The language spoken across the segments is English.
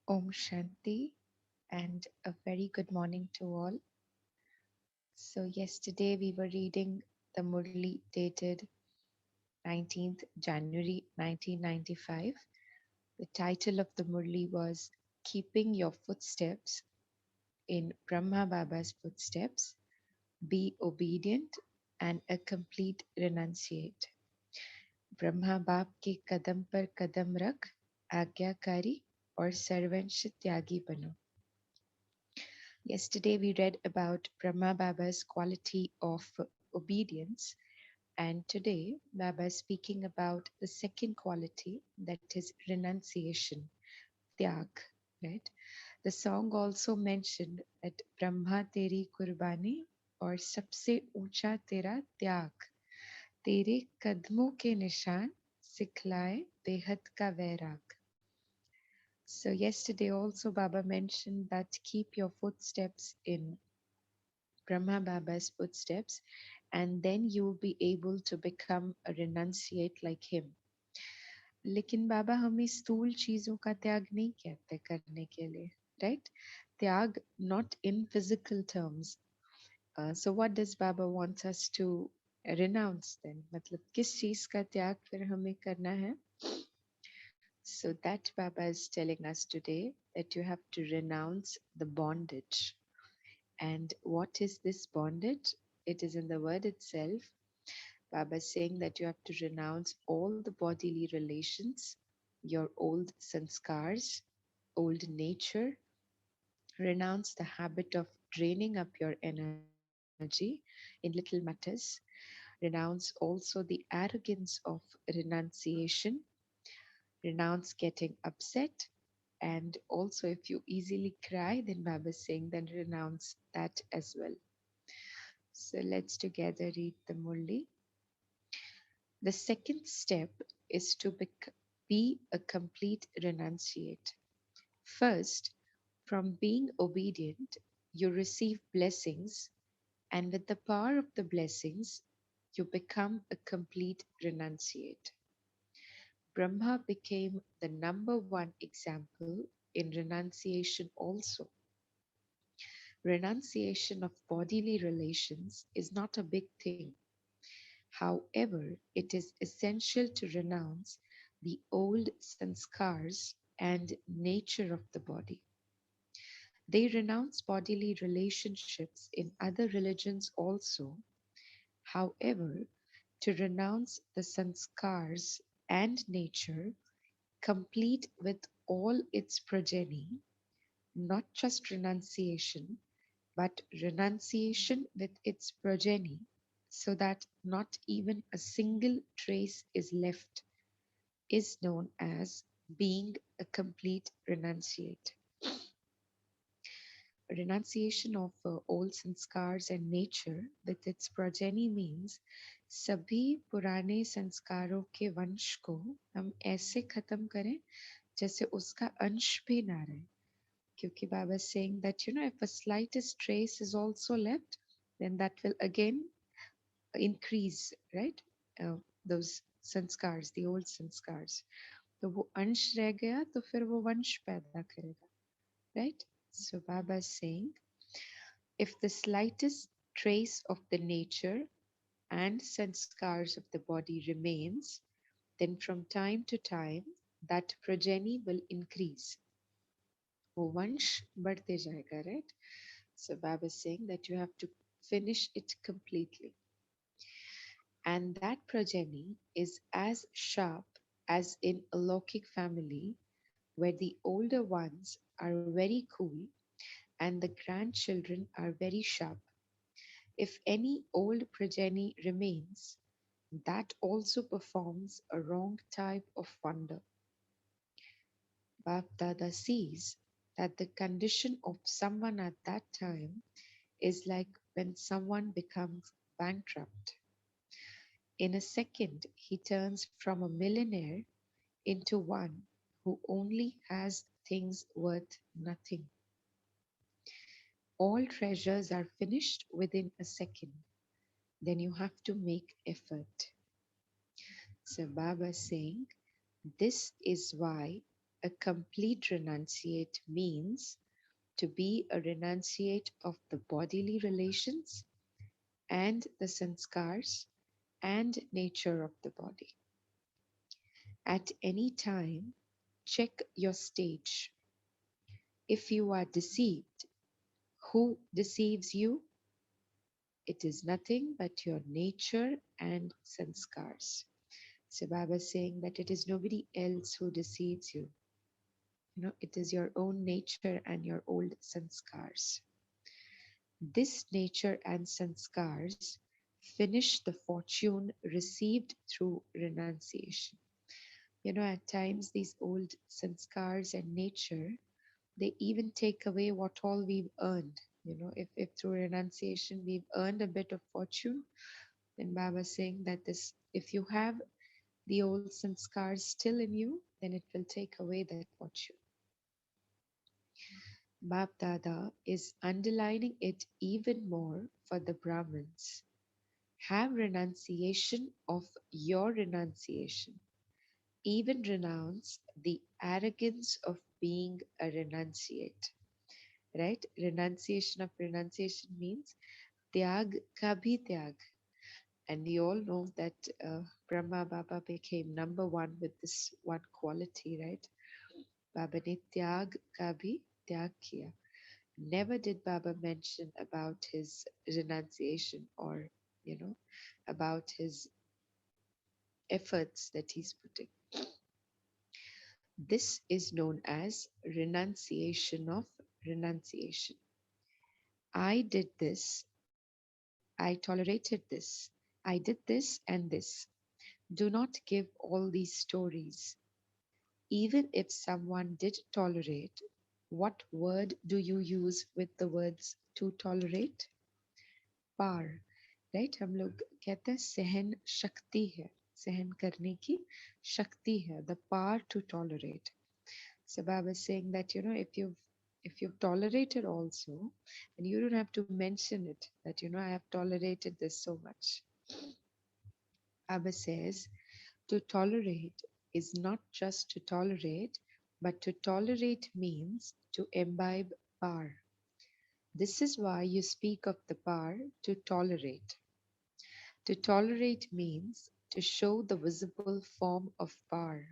Om Shanti and a very good morning to all. So, yesterday we were reading the Murli dated 19th January 1995. The title of the Murli was Keeping Your Footsteps in Brahma Baba's Footsteps, Be Obedient and a Complete Renunciate. Brahma बाप के कदम पर कदम रख आज्ञाकारी और सर्वंश त्यागी बनो. Yesterday we read about Brahma Baba's quality of obedience, and today Baba is speaking about the second quality, that is renunciation, tyag. Right? The song also mentioned that Brahma teri kurbani और सबसे ऊंचा तेरा त्याग, तेरे कदमों के निशान सिखलाए बेहद का वैराग. So yesterday also Baba mentioned that keep your footsteps in Brahma Baba's footsteps, and then you will be able to become a renunciate like him. लेकिन बाबा हमें स्थूल चीजों का त्याग नहीं कहते करने के लिए, right? त्याग not in physical terms. So what does Baba want us to renounce then? मतलब किस चीज का त्याग फिर हमें करना है? So that Baba is telling us today that you have to renounce the bondage. And what is this bondage? It is in the word itself. Baba is saying that you have to renounce all the bodily relations, your old sanskars, old nature, renounce the habit of draining up your energy in little matters, renounce also the arrogance of renunciation, renounce getting upset, and also if you easily cry, then Baba is saying then renounce that as well. So let's together read the Murli. The second step is to be a complete renunciate. First, from being obedient, you receive blessings, and with the power of the blessings, you become a complete renunciate. Brahma became the number one example in renunciation also. Renunciation of bodily relations is not a big thing. However, it is essential to renounce the old sanskars and nature of the body. They renounce bodily relationships in other religions also. However, to renounce the sanskars and nature, complete with all its progeny, not just renunciation, but renunciation with its progeny, so that not even a single trace is left, is known as being a complete renunciate. Renunciation of old sanskars and nature with its progeny means सभी पुराने संस्कारों के वंश को हम ऐसे खत्म करें जैसे उसका अंश भी ना रहे. Kyuki Baba is saying that, if a slightest trace is also left, then that will again increase, right? Those sanskars, the old sanskars. तो वो अंश रह गया तो फिर वो वंश पैदा करेगा, right? So Baba is saying, if the slightest trace of the nature and sanskars of the body remains, then from time to time that progeny will increase. वो वंश बढ़ते जाएगा, right? So Baba is saying that you have to finish it completely. And that progeny is as sharp as in a Lokik family, where the older ones are very cool and the grandchildren are very sharp. If any old progeny remains, that also performs a wrong type of wonder. Bap Dada sees that the condition of someone at that time is like when someone becomes bankrupt. In a second, he turns from a millionaire into one who only has things worth nothing. All treasures are finished within a second. Then you have to make effort. So Baba is saying, this is why A complete renunciate means to be a renunciate of the bodily relations and the sanskars and nature of the body. At any time, check your stage. If you are deceived, who deceives you? It is nothing but your nature and sanskars. So Baba is saying that it is nobody else who deceives you. It is your own nature and your old sanskars. This nature and sanskars finish the fortune received through renunciation. At times these old sanskars and nature, they even take away what all we've earned. If through renunciation we've earned a bit of fortune, then Baba is saying that this, if you have the old sanskars still in you, then it will take away that fortune. Bab Dada is underlining it even more for the Brahmins. Have renunciation of your renunciation. Even renounce the arrogance of being a renunciate. Right? Renunciation of renunciation means tyag ka bhi tyag. And we all know that Brahma Baba became number one with this one quality, right? Baba ne tyag ka bhi tyag kiya. Never did Baba mention about his renunciation or, you know, about his efforts that he's putting. This is known as renunciation of renunciation. I did this, I tolerated this, I did this and this. Do not give all these stories. Even if someone did tolerate, what word do you use with the words to tolerate? पार, right? हम लोग कहते हैं सहन शक्ति है, सहन करने की शक्ति है, the power to tolerate. So Baba is saying that if you've tolerated also, and you don't have to mention it that I have tolerated this so much. Baba says to tolerate is not just to tolerate, but to tolerate means to imbibe power. This is why you speak of the power to tolerate. To tolerate means to show the visible form of power.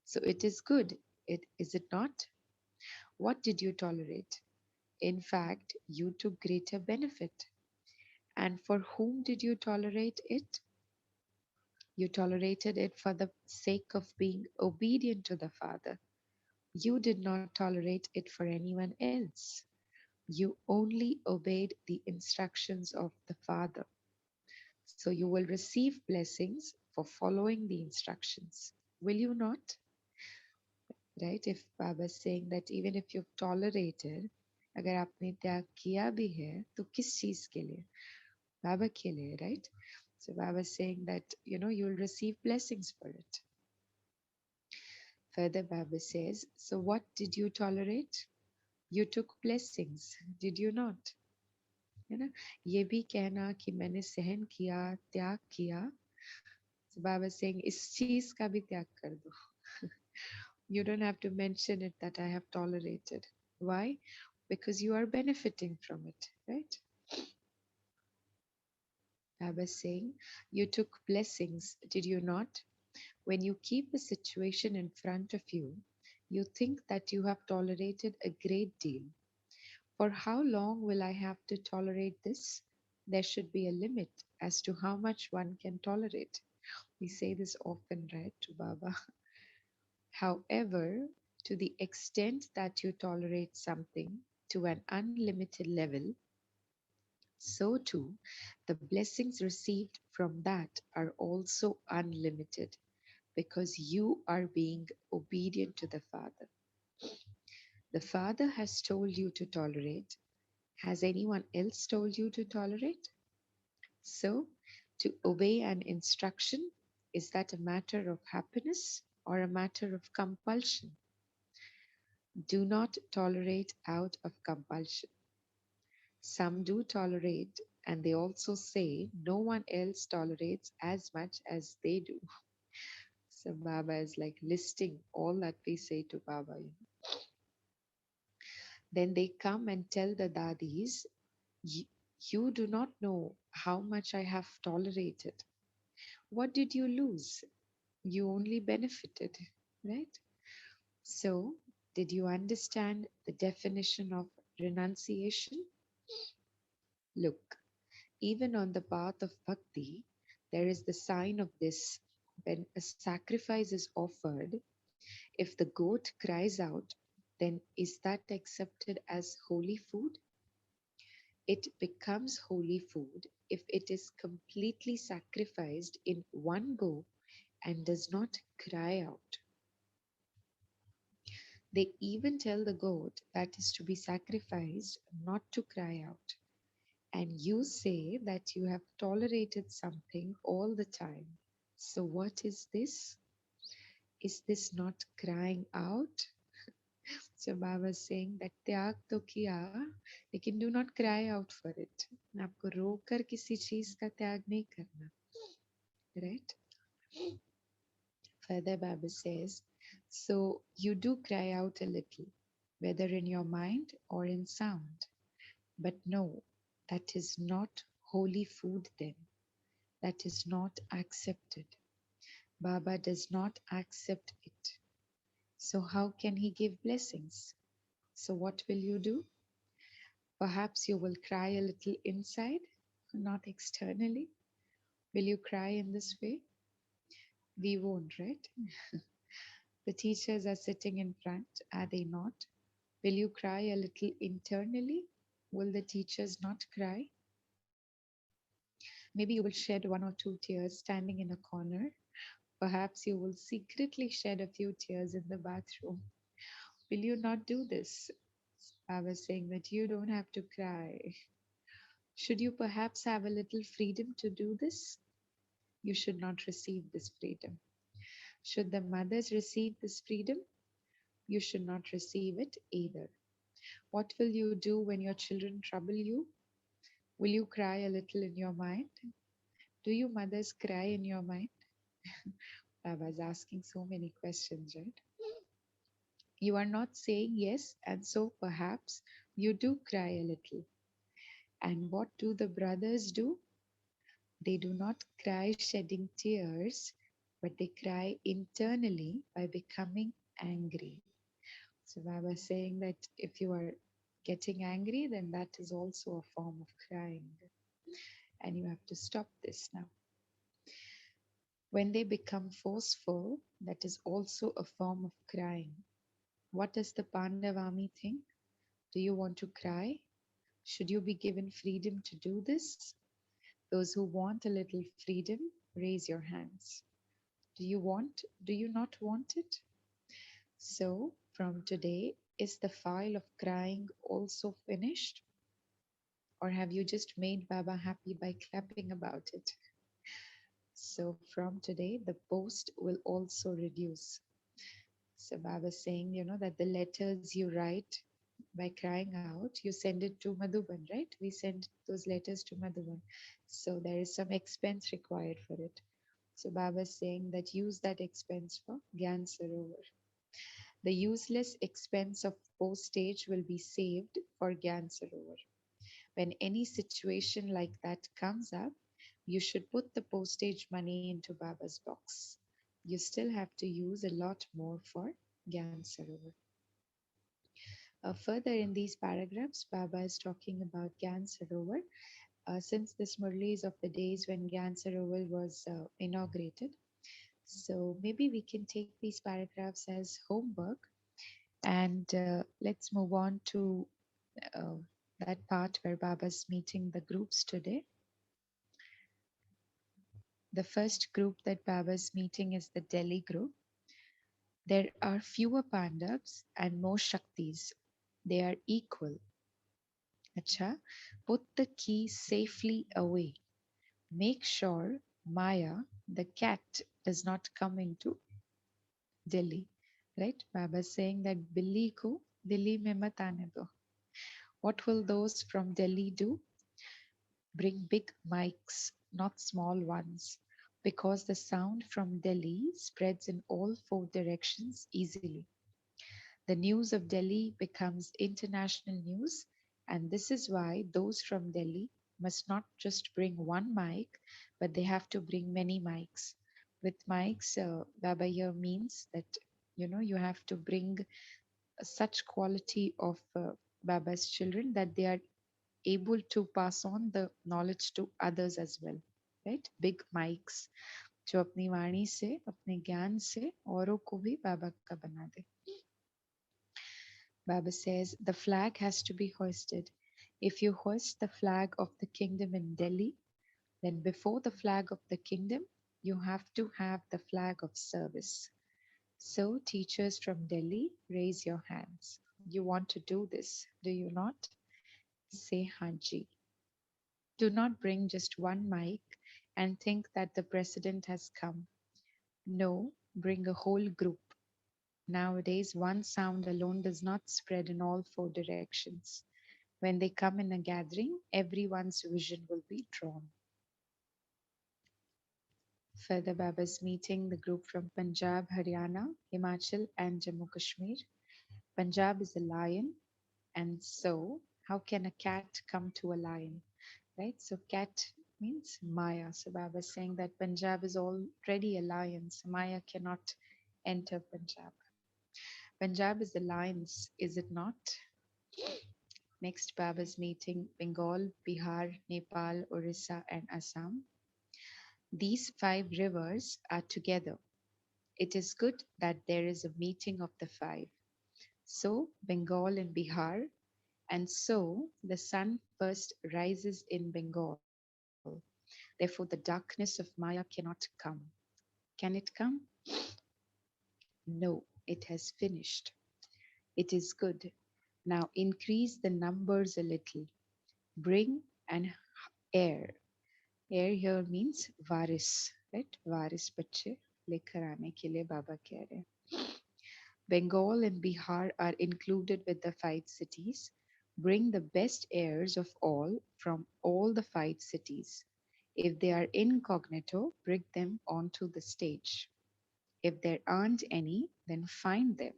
So it is good, is it not? What did you tolerate? In fact, you took greater benefit. And for whom did you tolerate it? You tolerated it for the sake of being obedient to the Father. You did not tolerate it for anyone else. You only obeyed the instructions of the Father. So you will receive blessings for following the instructions. Will you not? Right? If Baba is saying that even if you've tolerated, अगर आपने त्याग किया भी है तो किस चीज के लिए? Baba के लिए, right? So Baba is saying that you'll receive blessings for it. Further, Baba says, so what did you tolerate? You took blessings, did you not? है ना? ये भी कहना कि मैंने सहन किया, त्याग किया. So Baba is saying, इस चीज का भी त्याग कर दो. You don't have to mention it that I have tolerated. Why? Because you are benefiting from it, right? Baba is saying, you took blessings, did you not? When you keep a situation in front of you, you think that you have tolerated a great deal. For how long will I have to tolerate this? There should be a limit as to how much one can tolerate. We say this often, right, to Baba. However, to the extent that you tolerate something to an unlimited level, so too the blessings received from that are also unlimited because you are being obedient to the Father. The Father has told you to tolerate. Has anyone else told you to tolerate? So, to obey an instruction, is that a matter of happiness or a matter of compulsion? Do not tolerate out of compulsion. Some do tolerate, and they also say no one else tolerates as much as they do. So Baba is like listing all that we say to Baba. Then they come and tell the dadis, "Y- You do not know how much I have tolerated. What did you lose? You only benefited, right? So, did you understand the definition of renunciation? Look, even on the path of bhakti, there is the sign of this. When a sacrifice is offered, if the goat cries out, then is that accepted as holy food? It becomes holy food if it is completely sacrificed in one go and does not cry out. They even tell the goat that is to be sacrificed not to cry out. And you say that you have tolerated something all the time. So, what is this? Is this not crying out? So, Baba is saying that त्याग तो किया लेकिन do not cry out for it. आपको रोकर किसी चीज का त्याग नहीं करना, right? Further, Baba says, so you do cry out a little, whether in your mind or in sound. But no, that is not holy food then. That is not accepted. Baba does not accept it. So how can he give blessings? So what will you do? Perhaps you will cry a little inside, not externally. Will you cry in this way? We won't, right? The teachers are sitting in front, are they not? Will you cry a little internally? Will the teachers not cry? Maybe you will shed one or two tears standing in a corner. Perhaps you will secretly shed a few tears in the bathroom. Will you not do this? I was saying that you don't have to cry. Should you perhaps have a little freedom to do this? You should not receive this freedom. Should the mothers receive this freedom? You should not receive it either. What will you do when your children trouble you? Will you cry a little in your mind? Do you mothers cry in your mind? I was asking so many questions, right? You are not saying yes, and so perhaps you do cry a little. And what do the brothers do? They do not cry shedding tears, but they cry internally by becoming angry. So Baba was saying that if you are getting angry, then that is also a form of crying. And you have to stop this now. When they become forceful, that is also a form of crying. What does the Pandavami think? Do you want to cry? Should you be given freedom to do this? Those who want a little freedom, raise your hands. Do you not want it? So, from today, is the file of crying also finished? Or have you just made Baba happy by clapping about it? So, from today, the post will also reduce. So, Baba is saying, that the letters you write by crying out, you send it to Madhuban, right? We send those letters to Madhuban. So, there is some expense required for it. So, Baba is saying that use that expense for Gyan Sarovar. The useless expense of postage will be saved for Gyan Sarovar. When any situation like that comes up, you should put the postage money into Baba's box. You still have to use a lot more for Gyan Sarovar. Further in these paragraphs, Baba is talking about Gyan Sarovar. Since this Murli is of the days when Gyan Sarovar was inaugurated, so maybe we can take these paragraphs as homework and let's move on to uh, that part where Baba's meeting the groups today. The first group that Baba's meeting is the Delhi group. There are fewer Pandavas and more Shaktis. They are equal. Acha, put the key safely away. Make sure Maya, the cat, does not come into Delhi. Right? Baba is saying that Billy ko Delhi mein mat aane do. What will those from Delhi do? Bring big mics, not small ones. because the sound from Delhi spreads in all four directions easily. The news of Delhi becomes international news, and this is why those from Delhi must not just bring one mic, but they have to bring many mics. With mics, Baba here means that you have to bring such quality of Baba's children that they are able to pass on the knowledge to others as well, right? Big mics जो अपनी वाणी से अपने ज्ञान से औरों को भी बाबा का बना दे. Baba says the flag has to be hoisted. If you hoist the flag of the kingdom in Delhi, then before the flag of the kingdom, you have to have the flag of service. So, teachers from Delhi, raise your hands. You want to do this, do you not? Say Haji. Do not bring just one mic and think that the president has come. No, bring a whole group. Nowadays, one sound alone does not spread in all four directions. When they come in a gathering, everyone's vision will be drawn. Further, Baba's meeting the group from Punjab, Haryana, Himachal, and Jammu Kashmir. Punjab is a lion, and so how can a cat come to a lion? Right? So, cat means Maya. So, Baba is saying that Punjab is already a lion, so Maya cannot enter Punjab. Punjab is the lions, is it not? Next, Baba's meeting Bengal, Bihar, Nepal, Orissa, and Assam. These five rivers are together. It is good that there is a meeting of the five. So, Bengal and Bihar, and so the sun first rises in Bengal. Therefore, the darkness of Maya cannot come. Can it come? No, it has finished. It is good. Now increase the numbers a little. Bring an heir. Heir here means varis, right? Varis बच्चे लेकर आने के लिए बाबा कह रहे हैं. Bengal and Bihar are included with the five cities. Bring the best heirs of all from all the five cities. If they are incognito, bring them onto the stage. If there aren't any, then find them.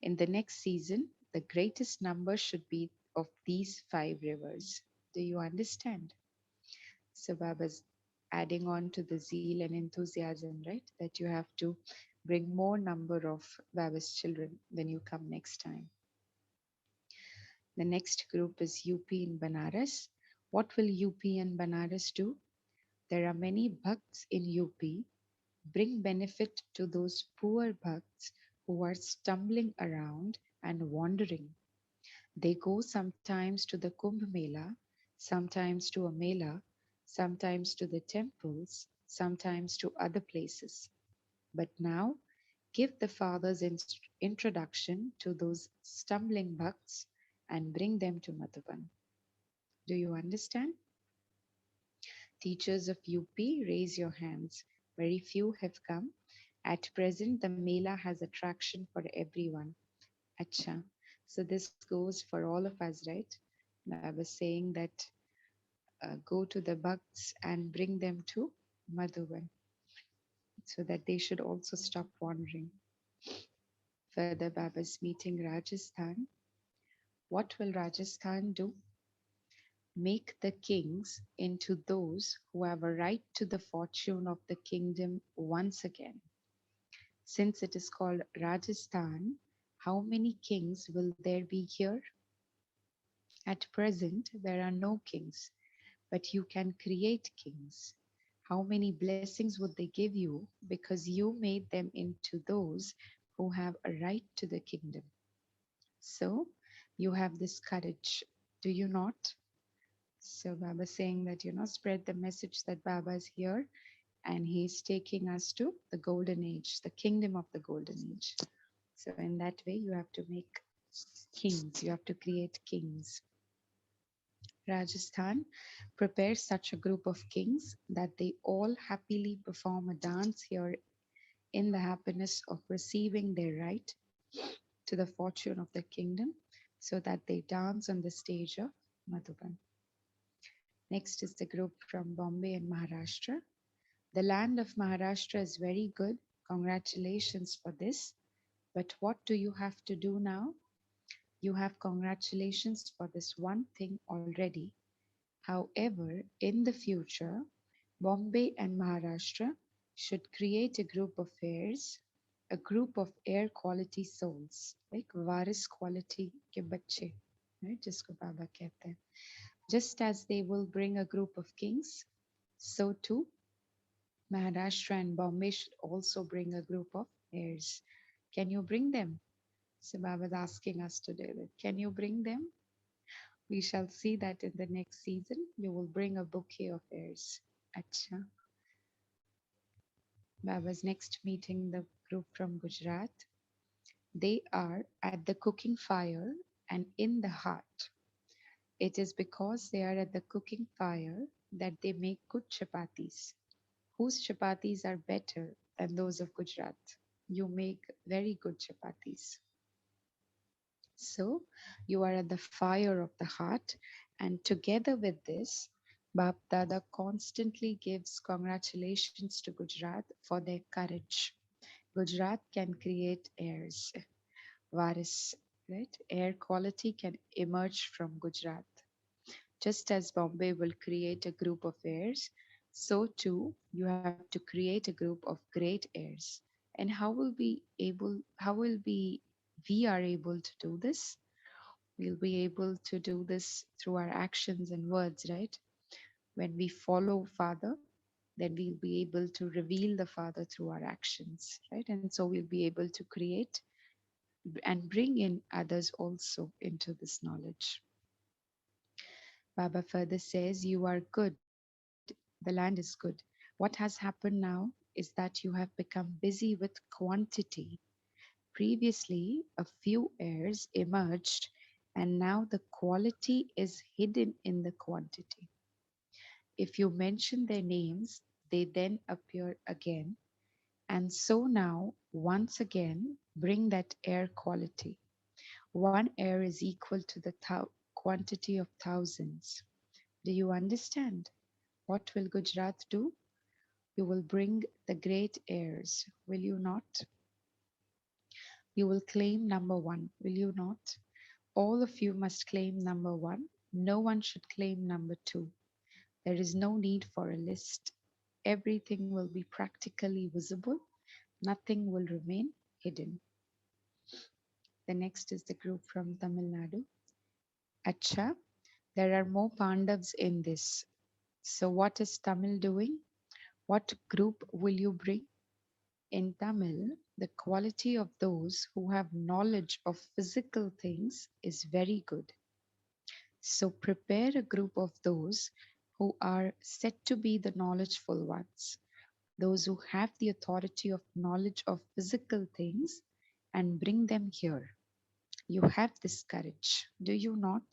In the next season, the greatest number should be of these five rivers. Do you understand? So Baba's adding on to the zeal and enthusiasm, right? That you have to bring more number of Baba's children when you come next time. The next group is UP in Banaras. What will UP and Banaras do? There are many bhakts in UP. Bring benefit to those poor bhakts who are stumbling around and wandering. They go sometimes to the Kumbh Mela, sometimes to a Mela, sometimes to the temples, sometimes to other places. But now, give the Father's introduction to those stumbling bhakts and bring them to Madhuban. Do you understand? Teachers of UP, raise your hands. Very few have come. At present, the Mela has attraction for everyone. Acha. So this goes for all of us, right? I was saying that go to the bhakts and bring them to Madhuban so that they should also stop wandering. Further, Baba's meeting Rajasthan. What will Rajasthan do? Make the kings into those who have a right to the fortune of the kingdom once again. Since it is called Rajasthan, how many kings will there be here? At present, there are no kings, but you can create kings. How many blessings would they give you because you made them into those who have a right to the kingdom? So, you have this courage, do you not? So, Baba saying that, spread the message that Baba is here and he's taking us to the golden age, the kingdom of the golden age. So, in that way, you have to make kings, you have to create kings. Rajasthan prepares such a group of kings that they all happily perform a dance here in the happiness of receiving their right to the fortune of the kingdom, so that they dance on the stage of Madhuban. Next is the group from Bombay and Maharashtra. The land of Maharashtra is very good. Congratulations for this. But what do you have to do now? You have congratulations for this one thing already. However, in the future, Bombay and Maharashtra should create a group of heirs, a group of air quality souls, like varis quality ke bacche, right? जिसको बाबा कहते हैं. Just as they will bring a group of kings, so too Maharashtra and Bombay should also bring a group of heirs. Can you bring them? So Baba is asking us today that can you bring them? We shall see that in the next season. You will bring a bouquet of heirs. Acha. Baba's next meeting the group from Gujarat. They are at the cooking fire and in the heart. It is because they are at the cooking fire that they make good chapatis. Whose chapatis are better than those of Gujarat? You make very good chapatis. So you are at the fire of the heart, and together with this, Bap Dada constantly gives congratulations to Gujarat for their courage. Gujarat can create heirs, varis, right? Air quality can emerge from Gujarat. Just as Bombay will create a group of heirs, so too you have to create a group of great heirs. And how will we are able to do this? We'll be able to do this through our actions and words, right? When we follow Father, then we'll be able to reveal the Father through our actions, right? And so we'll be able to create and bring in others also into this knowledge. Baba further says, you are good. The land is good. What has happened now is that you have become busy with quantity. Previously, a few heirs emerged, and now the quality is hidden in the quantity. If you mention their names, they then appear again. And so now, once again, bring that air quality. One air is equal to the quantity of thousands. Do you understand? What will Gujarat do? You will bring the great airs, will you not? You will claim number one, will you not? All of you must claim number one. No one should claim number two. There is no need for a list. Everything will be practically visible. Nothing will remain hidden. The next is the group from Tamil Nadu. Acha, there are more Pandavs in this. So what is Tamil doing? What group will you bring? In Tamil, the quality of those who have knowledge of physical things is very good. So prepare a group of those who are said to be the knowledgeful ones, those who have the authority of knowledge of physical things, and bring them here. You have this courage, do you not?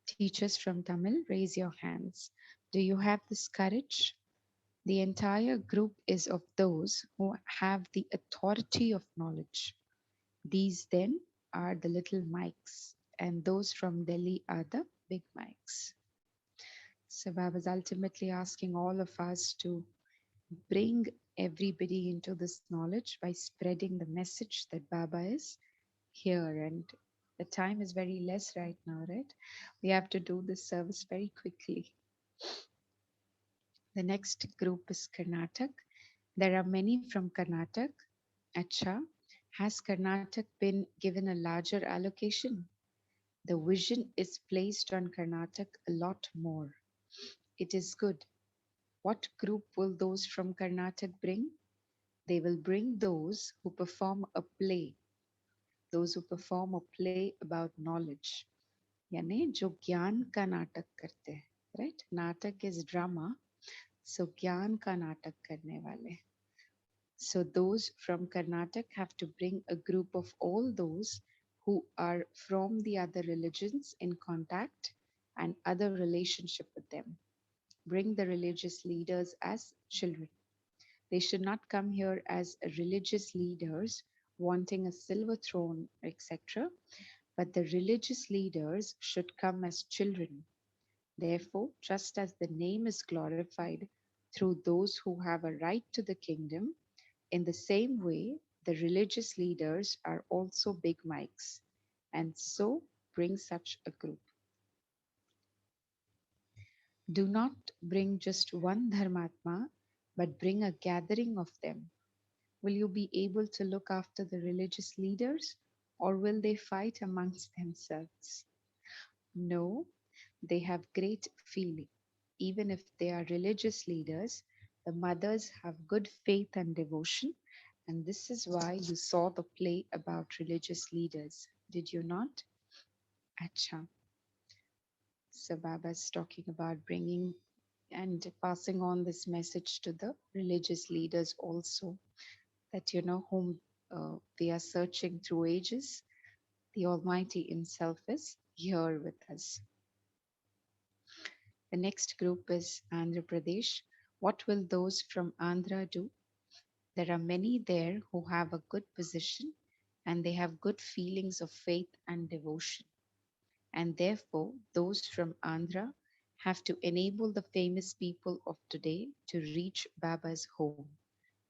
Teachers from Tamil, raise your hands. Do you have this courage? The entire group is of those who have the authority of knowledge. These then are the little mics, and those from Delhi are the big mics. So Baba is ultimately asking all of us to bring everybody into this knowledge by spreading the message that Baba is here. And the time is very less right now, right? We have to do this service very quickly. The next group is Karnataka. There are many from Karnataka. Acha, has Karnataka been given a larger allocation? The vision is placed on Karnataka a lot more. It is good. What group will those from Karnataka bring? They will bring those who perform a play, those who perform a play about knowledge. यानी जो ज्ञान का नाटक करते हैं, right? नाटक is drama, so ज्ञान का नाटक करने वाले. So those from Karnataka have to bring a group of all those who are from the other religions in contact and other relationship with them. Bring the religious leaders as children. They should not come here as religious leaders wanting a silver throne, etc. But the religious leaders should come as children. Therefore, just as the name is glorified, through those who have a right to the kingdom. In the same way, the religious leaders are also big mics, and so bring such a group. Do not bring just one Dharmatma, but bring a gathering of them. Will you be able to look after the religious leaders, or will they fight amongst themselves? No, they have great feeling. Even if they are religious leaders, the mothers have good faith and devotion, and this is why you saw the play about religious leaders. Did you not? Acha. So Baba's talking about bringing and passing on this message to the religious leaders also, that whom they are searching through ages. The Almighty Himself is here with us. The next group is Andhra Pradesh. What will those from Andhra do? There are many there who have a good position and they have good feelings of faith and devotion. And therefore, those from Andhra have to enable the famous people of today to reach Baba's home.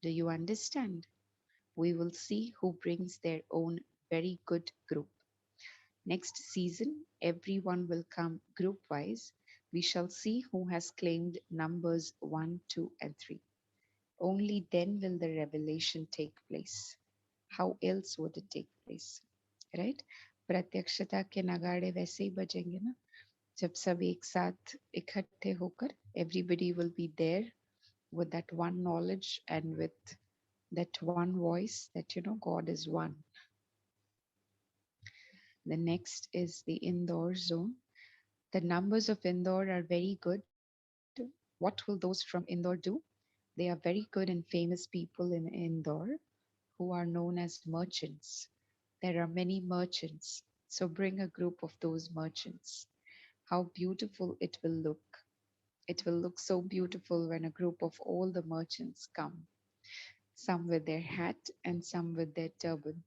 Do you understand? We will see who brings their own very good group. Next season, everyone will come group wise. We shall see who has claimed numbers 1, 2, and 3. Only then will the revelation take place. How else would it take place? Right? प्रत्यक्षता के नगाड़े वैसे ही बजेंगे ना, जब सब एक साथ इकट्ठे होकर, everybody will be there with that one knowledge and with that one voice that God is one. The next is the Indore zone. The numbers of Indore are very good. What will those from Indore do? They are very good and famous people in Indore who are known as merchants. There are many merchants, so bring a group of those merchants. How beautiful it will look. It will look so beautiful when a group of all the merchants come, some with their hat and some with their turban.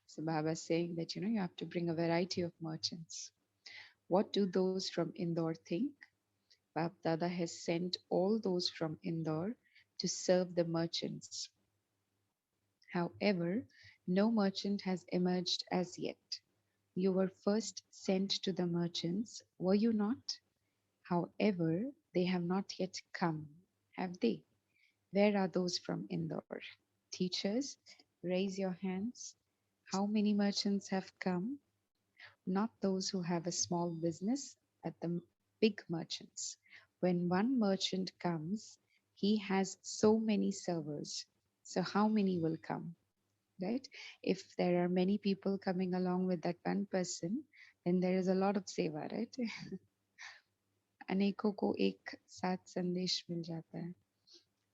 So Baba is saying that you have to bring a variety of merchants. What do those from Indore think? Bab Dada has sent all those from Indore to serve the merchants. However, no merchant has emerged as yet. You were first sent to the merchants, were you not? However, they have not yet come, have they? Where are those from Indore? Teachers, raise your hands. How many merchants have come? Not those who have a small business, but the big merchants. When one merchant comes, he has so many servers. So, how many will come? Right? If there are many people coming along with that one person, then there is a lot of seva, right? अनेकों को एक साथ संदेश मिल जाता है.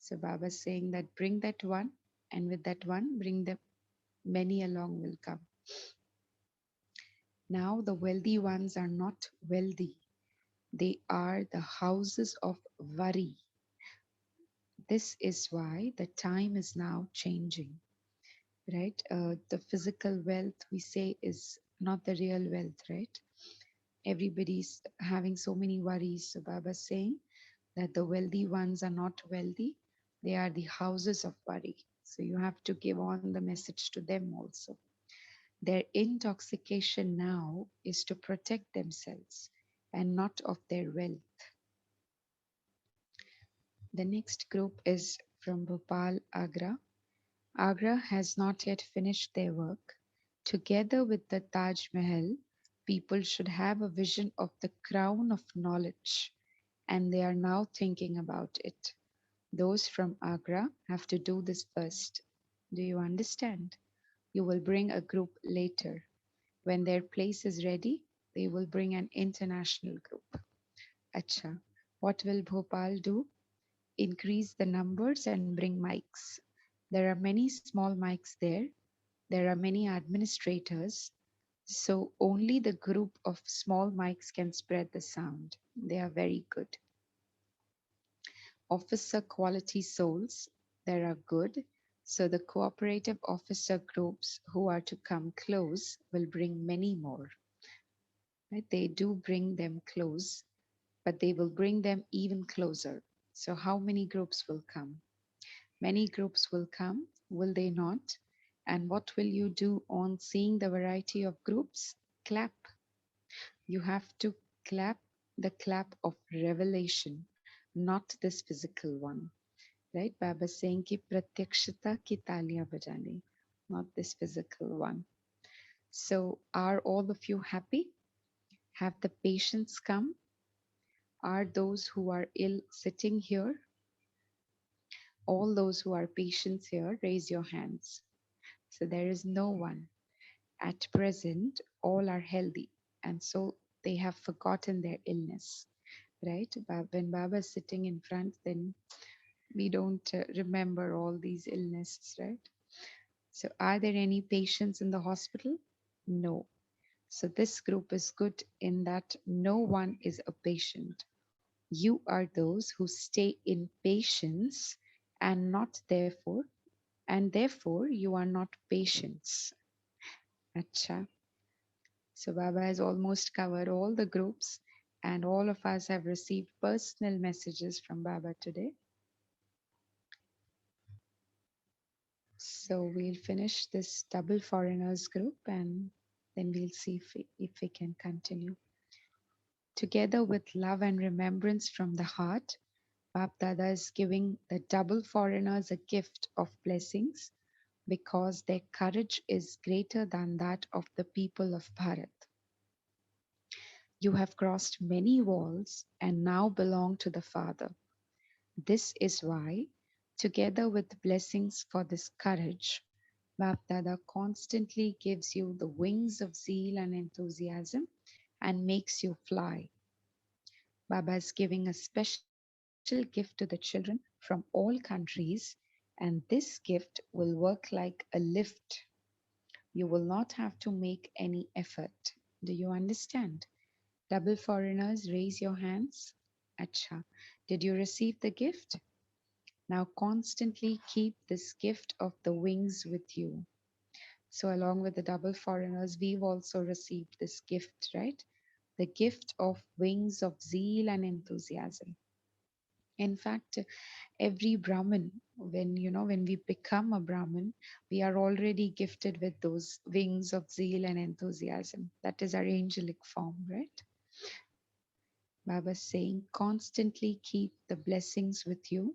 So Baba is saying that bring that one, and with that one, bring the many along will come. Now the wealthy ones are not wealthy. They are the houses of worry. This is why the time is now changing, right? The physical wealth we say is not the real wealth, right? Everybody's having so many worries. So Baba is saying that the wealthy ones are not wealthy. They are the houses of worry. So you have to give on the message to them also. Their intoxication now is to protect themselves and not of their wealth. The next group is from Bhopal, Agra. Agra has not yet finished their work. Together with the Taj Mahal, people should have a vision of the crown of knowledge, and they are now thinking about it. Those from Agra have to do this first. Do you understand? You will bring a group later. When their place is ready, they will bring an international group. Acha. What will Bhopal do? Increase the numbers and bring mics. There are many small mics there. There are many administrators. So only the group of small mics can spread the sound. They are very good. Officer quality souls, there are good. So the cooperative officer groups who are to come close will bring many more. Right? They do bring them close, but they will bring them even closer. So, how many groups will come? Many groups will come, will they not? And what will you do on seeing the variety of groups? Clap. You have to clap the clap of revelation, not this physical one. Right? Baba saying ki pratyakshata ki taliyan bajani, not this physical one. So, are all of you happy? Have the patients come? Are those who are ill sitting here? All those who are patients here, raise your hands. So there is no one. At present, all are healthy, and so they have forgotten their illness, right? When Baba is sitting in front, then we don't remember all these illnesses, right? So, are there any patients in the hospital? No. So, this group is good in that no one is a patient. You are those who stay in patience and not therefore, and therefore you are not patients. Acha. So Baba has almost covered all the groups, and all of us have received personal messages from Baba today. So we'll finish this double foreigners group and then we'll see if we can continue. Together with love and remembrance from the heart, Bab Dada is giving the double foreigners a gift of blessings because their courage is greater than that of the people of Bharat. You have crossed many walls and now belong to the Father. This is why, together with blessings for this courage, Bapdada constantly gives you the wings of zeal and enthusiasm and makes you fly. Baba is giving a special gift to the children from all countries, and this gift will work like a lift. You will not have to make any effort. Do you understand? Double foreigners, raise your hands. Acha. Did you receive the gift? Now constantly keep this gift of the wings with you. So, along with the double foreigners, we've also received this gift, right? The gift of wings of zeal and enthusiasm. In fact, every Brahmin, when we become a Brahmin, we are already gifted with those wings of zeal and enthusiasm. That is our angelic form, right? Baba saying, constantly keep the blessings with you.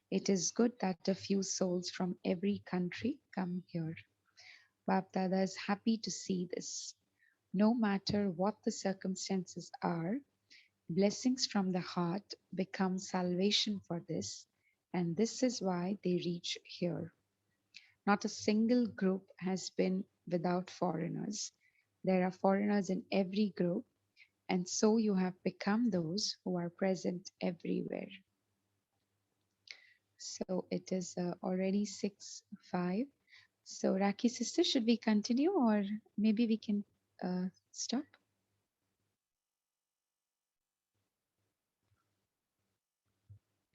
It is good that a few souls from every country come here. Bab Dada is happy to see this. No matter what the circumstances are, blessings from the heart become salvation for this, and this is why they reach here. Not a single group has been without foreigners. There are foreigners in every group, and so you have become those who are present everywhere. So it is already 6:05. So Raki sister, should we continue or maybe we can stop?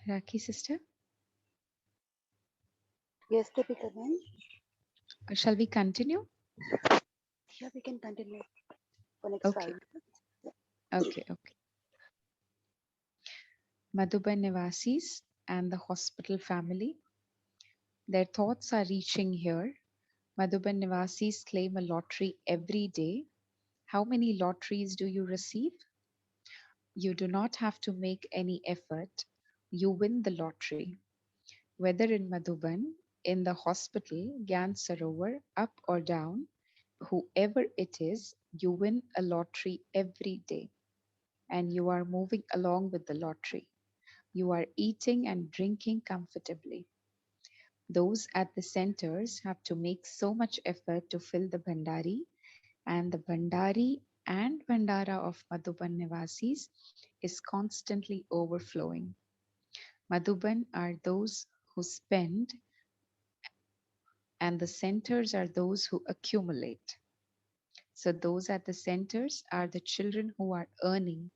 Raki sister, Yes, Deepika ma'am. or shall we continue? Yeah, we can continue for next Okay, 5 minutes. okay. Madhuban Nivasis and the hospital family, their thoughts are reaching here. Madhuban Nivasis claim a lottery every day. How many lotteries do you receive? You do not have to make any effort. You win the lottery. Whether in Madhuban, in the hospital, Gyan Sarovar, up or down, whoever it is, you win a lottery every day and you are moving along with the lottery. You are eating and drinking comfortably. Those at the centers have to make so much effort to fill the Bhandari, and the Bhandari and Bhandara of Madhuban Nivasis is constantly overflowing. Madhuban are those who spend, and the centers are those who accumulate. So, those at the centers are the children who are earning.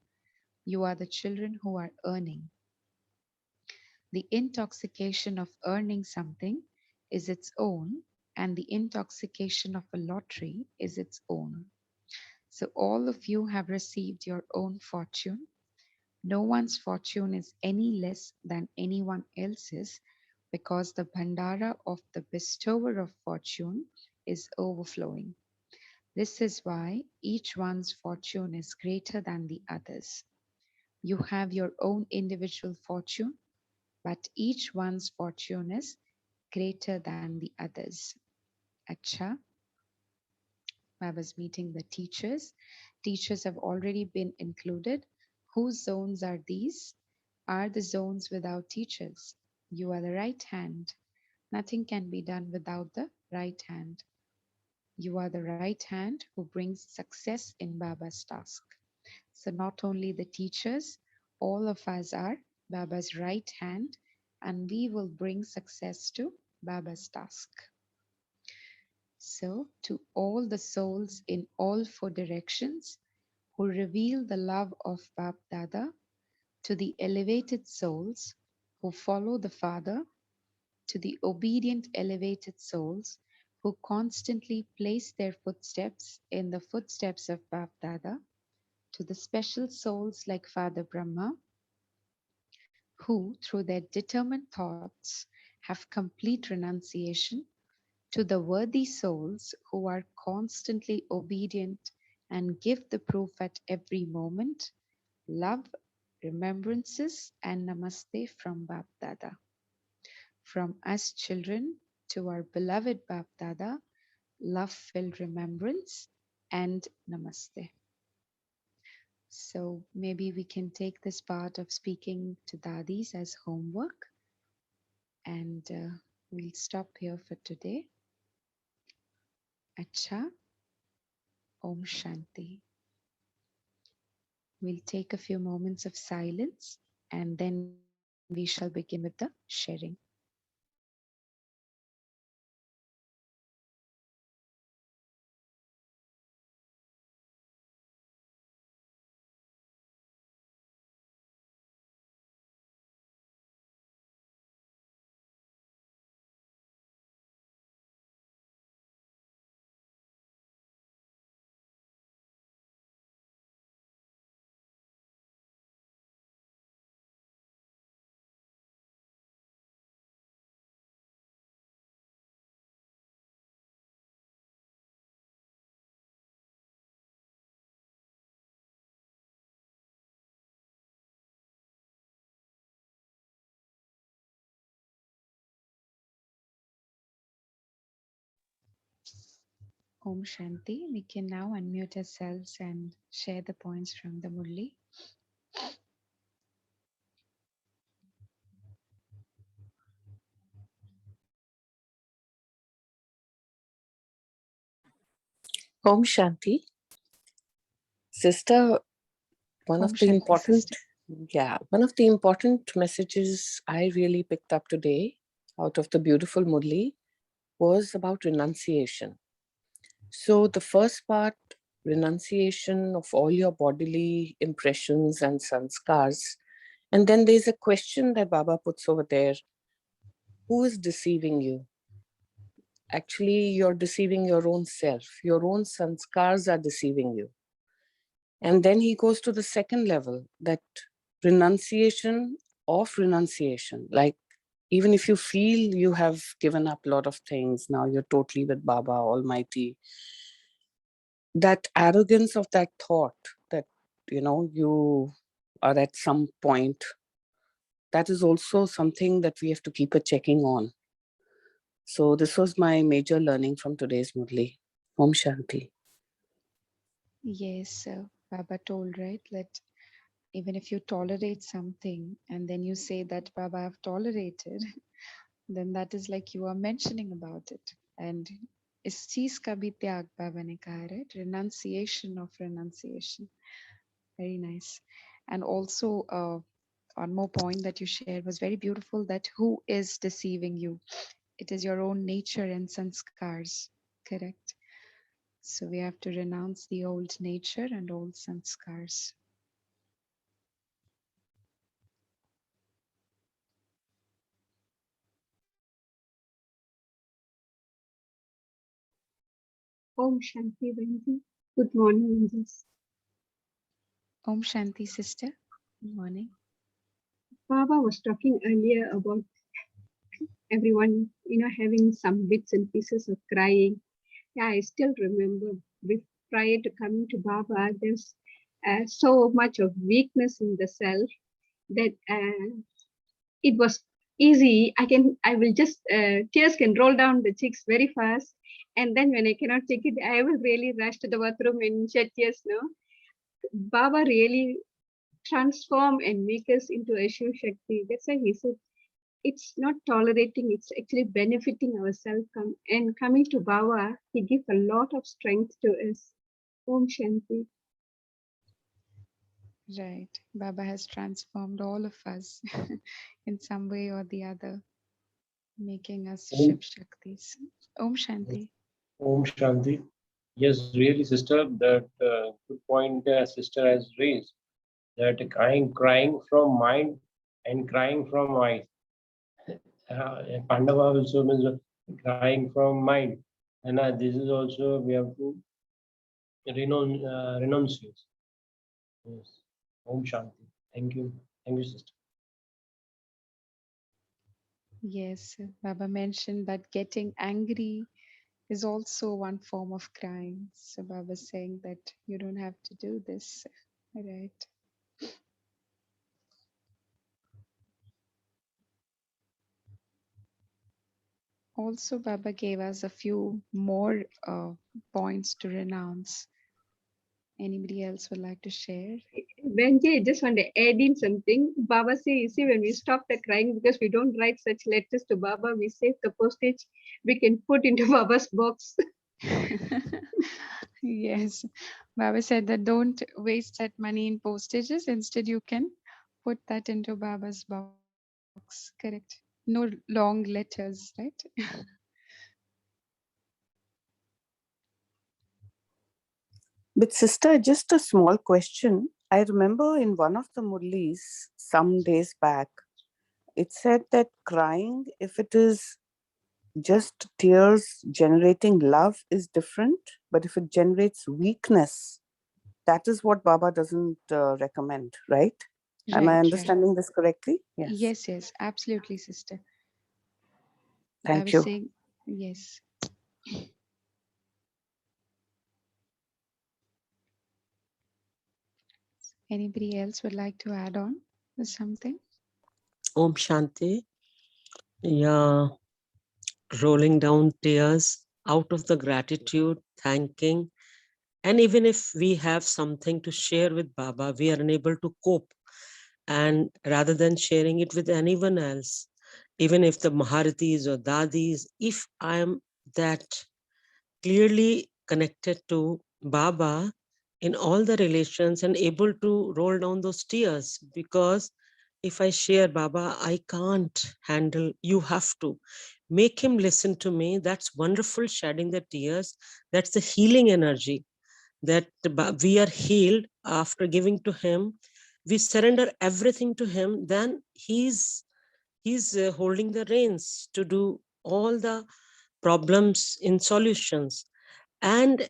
You are the children who are earning. The intoxication of earning something is its own, and the intoxication of a lottery is its own. So, all of you have received your own fortune. No one's fortune is any less than anyone else's because the Bhandara of the bestower of fortune is overflowing. This is why each one's fortune is greater than the others. You have your own individual fortune, but each one's fortune is greater than the others. Acha, I was meeting the teachers. Teachers have already been included. Whose zones are these? Are the zones without teachers? You are the right hand. Nothing can be done without the right hand. You are the right hand who brings success in Baba's task. So, not only the teachers, all of us are Baba's right hand, and we will bring success to Baba's task. So, to all the souls in all four directions who reveal the love of Bab Dada, to the elevated souls who follow the Father, to the obedient elevated souls who constantly place their footsteps in the footsteps of Bab Dada, to the special souls like Father Brahma, who through their determined thoughts have complete renunciation, to the worthy souls who are constantly obedient and give the proof at every moment, love, remembrances, and namaste from Bap Dada. From us children to our beloved Bap Dada, love filled remembrance and namaste. So maybe we can take this part of speaking to Dadis as homework, and we'll stop here for today. Acha, Om Shanti. We'll take a few moments of silence and then we shall begin with the sharing. Om Shanti. We can now unmute ourselves and share the points from the Murli. Om Shanti. Sister, one of Om the Shanti, important, sister. one of the important messages I really picked up today out of the beautiful Murli was about renunciation. So the first part, renunciation of all your bodily impressions and sanskars. And then there's a question that Baba puts over there. Who is deceiving you? Actually, you're deceiving your own self. Your own sanskars are deceiving you. And then he goes to the second level, that renunciation of renunciation. Like, even if you feel you have given up a lot of things, now you're totally with Baba Almighty, that arrogance of that thought that, you are at some point, that is also something that we have to keep a checking on. So this was my major learning from today's Murli. Om Shanti. Yes, Baba told, right, that even if you tolerate something and then you say that Baba, I've tolerated, then that is like you are mentioning about it. And is cheez ka bhi tyag, Baba ne kaha, right? Renunciation of renunciation. Very nice. And also, one more point that you shared was very beautiful, that who is deceiving you? It is your own nature and sanskars. Correct. So we have to renounce the old nature and old sanskars. Om Shanti Benji. Good morning, angels. Om Shanti, sister. Good morning. Baba was talking earlier about everyone, having some bits and pieces of crying. Yeah, I still remember prior to coming to Baba, there's so much of weakness in the self that it was easy. I will just, tears can roll down the cheeks very fast. And then when I cannot take it, I will really rush to the bathroom and shed tears, no? Baba really transform and make us into a Shiv Shakti. That's why he said it's not tolerating, it's actually benefiting ourselves. And coming to Baba, he gives a lot of strength to us. Om Shanti. Right. Baba has transformed all of us in some way or the other, making us Om, Shiv Shaktis. Om Shanti. Om Shanti. Yes, really, sister, that good point sister has raised. That crying from mind and crying from eyes. Pandava also means crying from mind. And this is also we have to renunciate. Yes. Om Shanti. Thank you. Thank you, sister. Yes, Baba mentioned that getting angry is also one form of crying. So Baba saying that you don't have to do this. Right. Also, Baba gave us a few more points to renounce. Anybody else would like to share? Benji, I just want to add in something. Baba say, you see, when we stop the crying, because we don't write such letters to Baba, we save the postage we can put into Baba's box. Yes, Baba said that don't waste that money in postages. Instead, you can put that into Baba's box. Correct. No long letters, right? But sister, just a small question. I remember in one of the Murlis some days back, it said that crying, if it is just tears generating love, is different. But if it generates weakness, that is what Baba doesn't recommend, right? Am I Right, right. understanding this correctly? Yes. Yes, yes, absolutely, sister. I Thank was you. saying, yes. Anybody else would like to add on with something? Om Shanti. Yeah, rolling down tears out of the gratitude, thanking. And even if we have something to share with Baba, we are unable to cope. And rather than sharing it with anyone else, even if the Maharatis or Dadis, if I am that clearly connected to Baba in all the relations and able to roll down those tears, because if I share Baba, I can't handle, you have to make him listen to me. That's wonderful, shedding the tears. That's the healing energy that we are healed after giving to him. We surrender everything to him, then he's holding the reins to do all the problems in solutions. And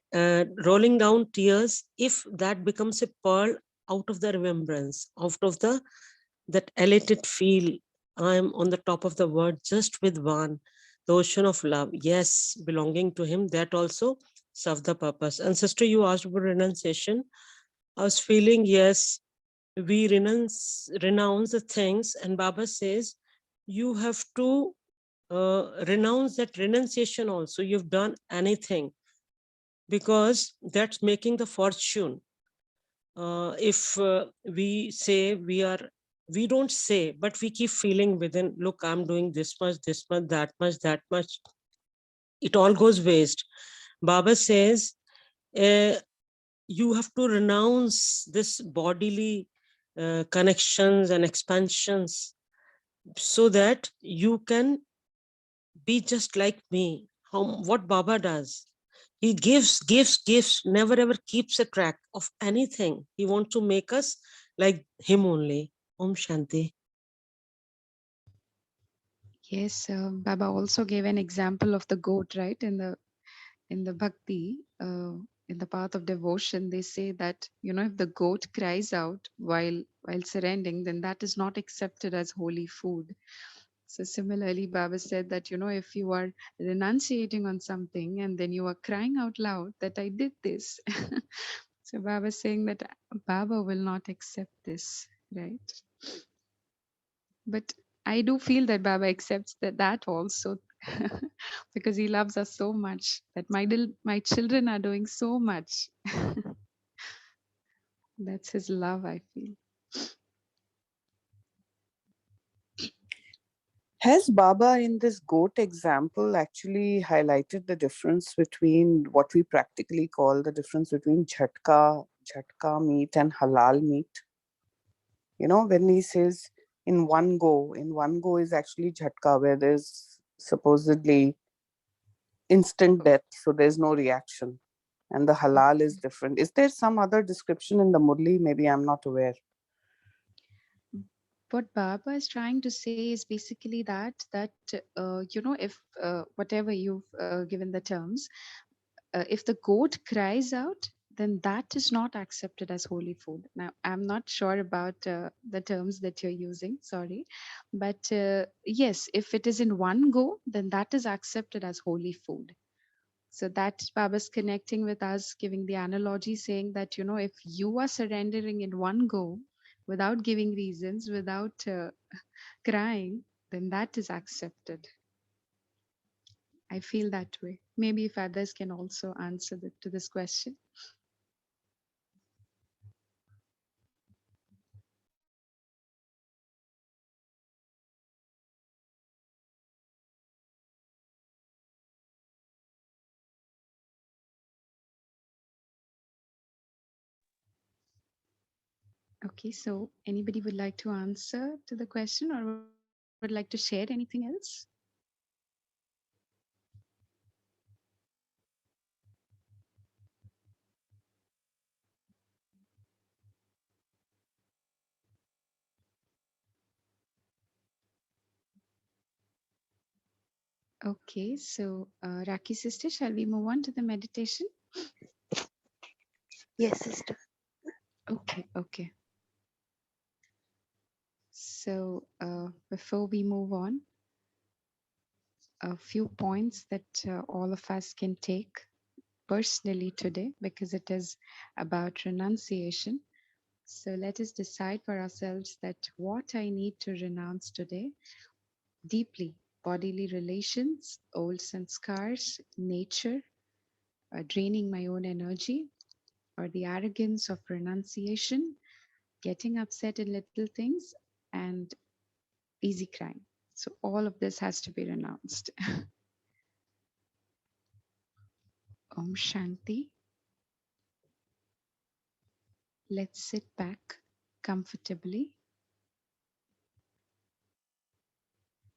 rolling down tears, if that becomes a pearl out of the remembrance, out of the that elated feel, I'm on the top of the world just with one, the ocean of love, yes, belonging to him, that also serve the purpose. And sister, you asked about renunciation. I was feeling, yes, we renounce the things, and Baba says you have to renounce that renunciation also. You've done anything, because that's making the fortune. If we say we don't say, but we keep feeling within, look, I'm doing this much, that much, it all goes waste. Baba says, you have to renounce this bodily connections and expansions, so that you can be just like me. What Baba does, he gives, never ever keeps a track of anything. He wants to make us like him only. Om Shanti. Yes, Baba also gave an example of the goat, right? In the bhakti, in the path of devotion, they say that, if the goat cries out while surrendering, then that is not accepted as holy food. So similarly, Baba said that, if you are renunciating on something and then you are crying out loud that I did this. So Baba is saying that Baba will not accept this, right? But I do feel that Baba accepts that also, because he loves us so much that my children are doing so much. That's his love, I feel. Has Baba in this goat example actually highlighted the difference between what we practically call the difference between jhatka meat and halal meat? When he says in one go is actually jhatka, where there's supposedly instant death, so there's no reaction. And the halal is different. Is there some other description in the Murli? Maybe I'm not aware. What Baba is trying to say is basically that if whatever you've given the terms, if the goat cries out, then that is not accepted as holy food. Now, I'm not sure about the terms that you're using, sorry. But yes, if it is in one go, then that is accepted as holy food. So that Baba's connecting with us, giving the analogy, saying that, if you are surrendering in one go without giving reasons, without crying, then that is accepted. I feel that way. Maybe if others can also answer to this question. Okay, so anybody would like to answer to the question or would like to share anything else? Okay, so Raki sister, shall we move on to the meditation? Yes, sister. Okay, okay. So before we move on, a few points that all of us can take personally today, because it is about renunciation. So let us decide for ourselves that what I need to renounce today deeply: bodily relations, old sanskars, nature, draining my own energy, or the arrogance of renunciation, getting upset in little things, and easy crying. So all of this has to be renounced. Om Shanti. Let's sit back comfortably,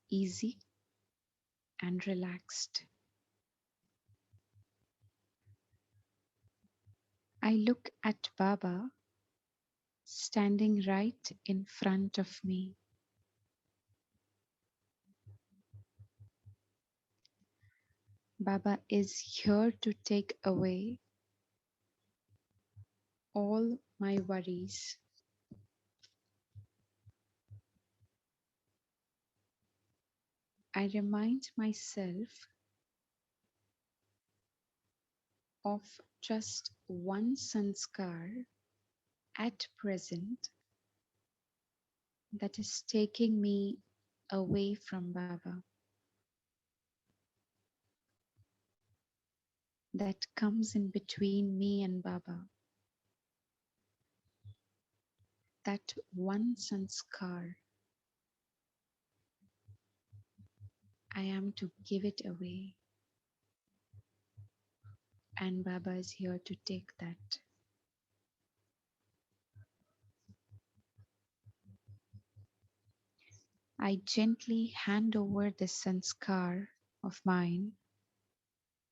easy and relaxed. I look at Baba standing right in front of me. Baba is here to take away all my worries. I remind myself of just one sanskar at present that is taking me away from Baba, that comes in between me and Baba. That one sanskar, I am to give it away, and Baba is here to take that. I gently hand over the sanskar of mine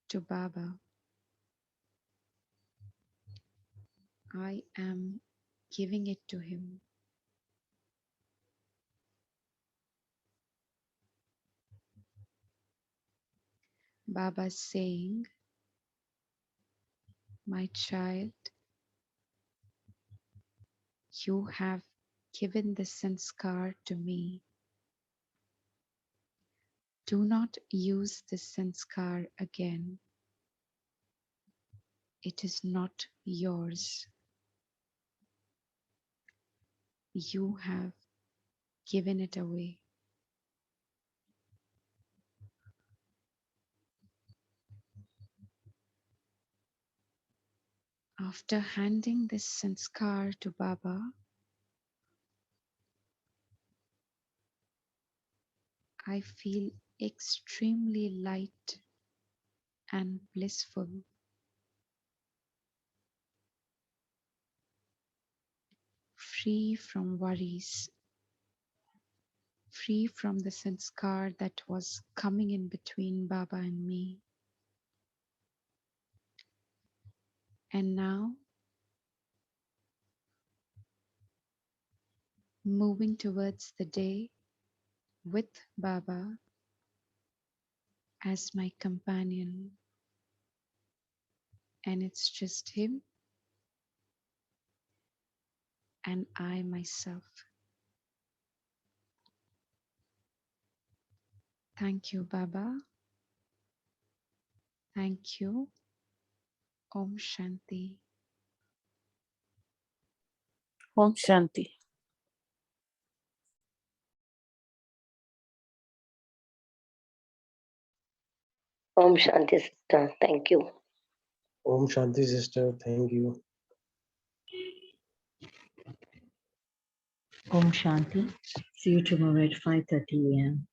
to Baba. I am giving it to him. Baba saying, My child, you have given the sanskar to me. Do not use the sanskar again. It is not yours. You have given it away. After handing this sanskar to Baba, I feel extremely light and blissful, free from worries, free from the sanskar that was coming in between Baba and me. And now, moving towards the day with Baba as my companion, and it's just him and I myself. Thank you, Baba. Thank you. Om Shanti. Om Shanti. Om Shanti sister. Thank you. Om Shanti, sister. Thank you. Om Shanti. See you tomorrow at 5:30 a.m.